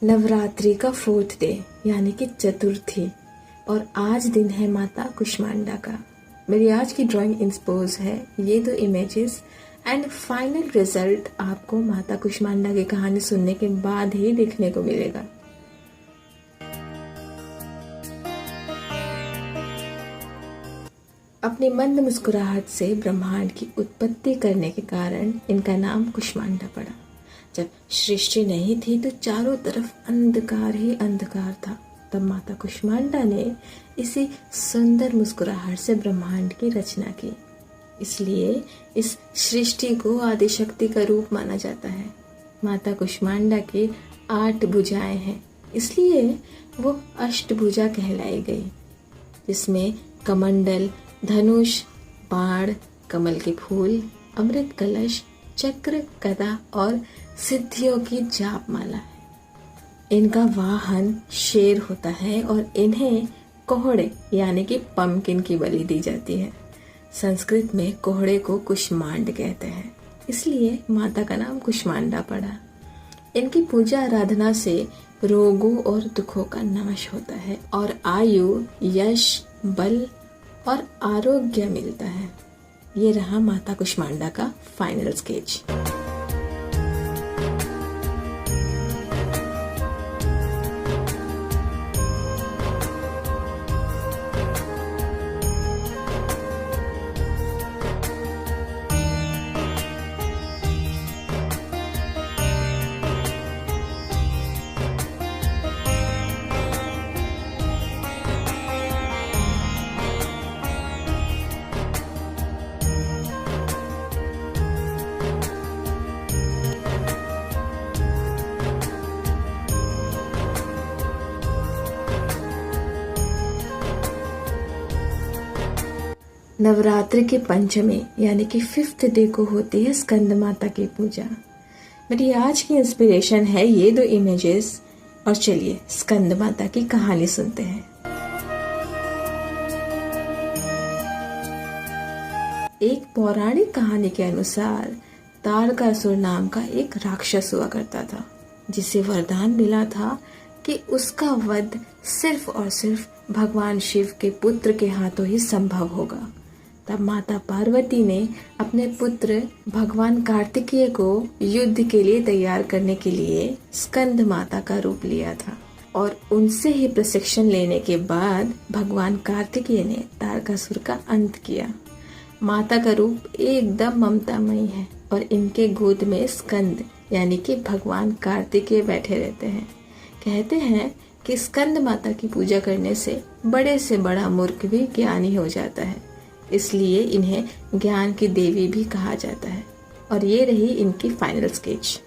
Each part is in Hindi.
नवरात्रि का 4th डे यानी कि चतुर्थी और आज दिन है माता कुष्मांडा का। मेरी आज की ड्राइंग इंस्पोज है ये दो इमेजेस एंड फाइनल रिजल्ट आपको माता कुष्मांडा की कहानी सुनने के बाद ही देखने को मिलेगा। अपनी मंद मुस्कुराहट से ब्रह्मांड की उत्पत्ति करने के कारण इनका नाम कुष्मांडा पड़ा। जब सृष्टि नहीं थी तो चारों तरफ अंधकार ही अंधकार था। तब माता कुष्मांडा ने इसी सुंदर मुस्कुराहट से ब्रह्मांड की रचना की। इसलिए इस सृष्टि को आदिशक्ति का रूप माना जाता है। माता कुष्मांडा की 8 भुजाएं हैं, इसलिए वो अष्टभुजा कहलाई गई, जिसमें कमंडल, धनुष, बाण, कमल के फूल, अमृत कलश, चक्र, गदा और सिद्धियों की जाप माला है। इनका वाहन शेर होता है और इन्हें कोहड़े यानी कि पम्पकिन की बलि दी जाती है। संस्कृत में कोहड़े को कुष्मांड कहते हैं, इसलिए माता का नाम कुष्मांडा पड़ा। इनकी पूजा आराधना से रोगों और दुखों का नाश होता है और आयु, यश, बल और आरोग्य मिलता है। ये रहा माता कुष्मांडा का फाइनल स्केच। नवरात्रि के पंचमी यानी कि 5th डे को होती है स्कंद माता की पूजा। मेरी आज की इंस्पिरेशन है ये दो इमेजेस और चलिए स्कंद माता की कहानी सुनते हैं। एक पौराणिक कहानी के अनुसार तारकासुर नाम का एक राक्षस हुआ करता था, जिसे वरदान मिला था कि उसका वध सिर्फ और सिर्फ भगवान शिव के पुत्र के हाथों ही संभव होगा। तब माता पार्वती ने अपने पुत्र भगवान कार्तिकेय को युद्ध के लिए तैयार करने के लिए स्कंद माता का रूप लिया था और उनसे ही प्रशिक्षण लेने के बाद भगवान कार्तिकेय ने तारकासुर का अंत किया। माता का रूप एकदम ममतामयी है और इनके गोद में स्कंद यानी कि भगवान कार्तिकेय बैठे रहते हैं। कहते हैं कि स्कंद माता की पूजा करने से बड़ा मूर्ख भी ज्ञानी हो जाता है, इसलिए इन्हें ज्ञान की देवी भी कहा जाता है। और ये रही इनकी फाइनल स्केच।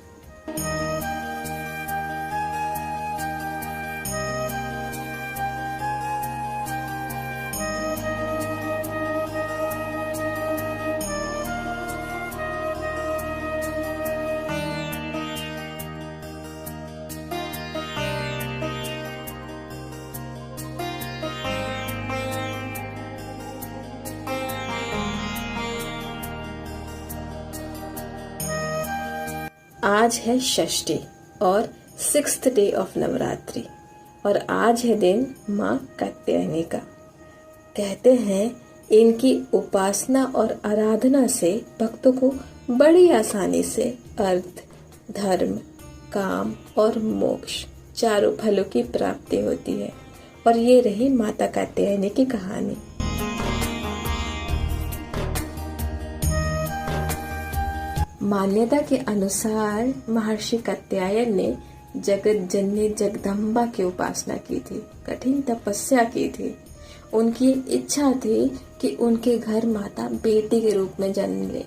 आज है षष्ठी और 6th डे ऑफ नवरात्रि और आज है दिन माँ कात्यायनी का। कहते हैं इनकी उपासना और आराधना से भक्तों को बड़ी आसानी से अर्थ, धर्म, काम और मोक्ष चारों फलों की प्राप्ति होती है। और ये रही माता कात्यायनी की कहानी। मान्यता के अनुसार महर्षि कात्यायन ने जगत जननी जगदम्बा की उपासना की थी, कठिन तपस्या की थी। उनकी इच्छा थी कि उनके घर माता बेटी के रूप में जन्म ले।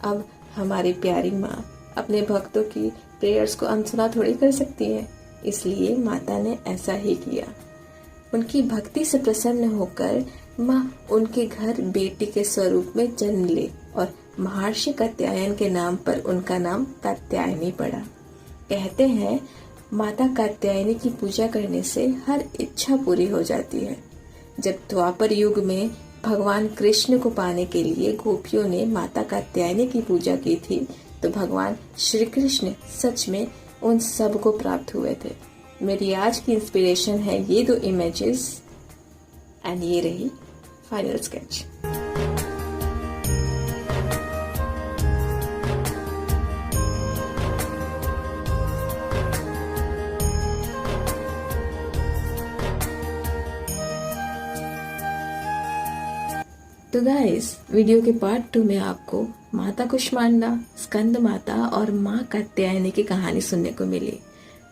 अब हमारी प्यारी माँ अपने भक्तों की प्रेयर्स को अनसुना थोड़ी कर सकती है, इसलिए माता ने ऐसा ही किया। उनकी भक्ति से प्रसन्न होकर माँ उनके घर बेटी के स्वरूप में जन्म ले और महर्षि कात्यायन के नाम पर उनका नाम कात्यायनी पड़ा। कहते हैं माता कात्यायनी की पूजा करने से हर इच्छा पूरी हो जाती है। जब द्वापर युग में भगवान कृष्ण को पाने के लिए गोपियों ने माता कात्यायनी की पूजा की थी, तो भगवान श्री कृष्ण सच में उन सब को प्राप्त हुए थे। मेरी आज की इंस्पिरेशन है ये 2 इमेजेस एंड ये रही फाइनल स्केच। तो गाइस, वीडियो के पार्ट 2 में आपको माता कुष्मांडा, स्कंद माता और माँ कात्यायनी की कहानी सुनने को मिली।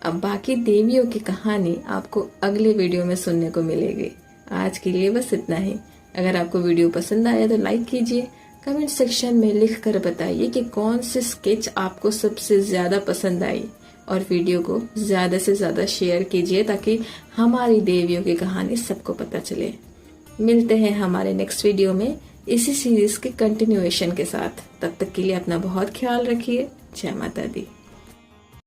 अब बाकी देवियों की कहानी आपको अगले वीडियो में सुनने को मिलेगी। आज के लिए बस इतना ही। अगर आपको वीडियो पसंद आया तो लाइक कीजिए, कमेंट सेक्शन में लिख कर बताइए कि कौन सी स्केच आपको सबसे ज्यादा पसंद आई, और वीडियो को ज्यादा से ज्यादा शेयर कीजिए ताकि हमारी देवियों की कहानी सबको पता चले। मिलते हैं हमारे नेक्स्ट वीडियो में इसी सीरीज के कंटिन्यूएशन के साथ। तब तक के लिए अपना बहुत ख्याल रखिए। जय माता दी।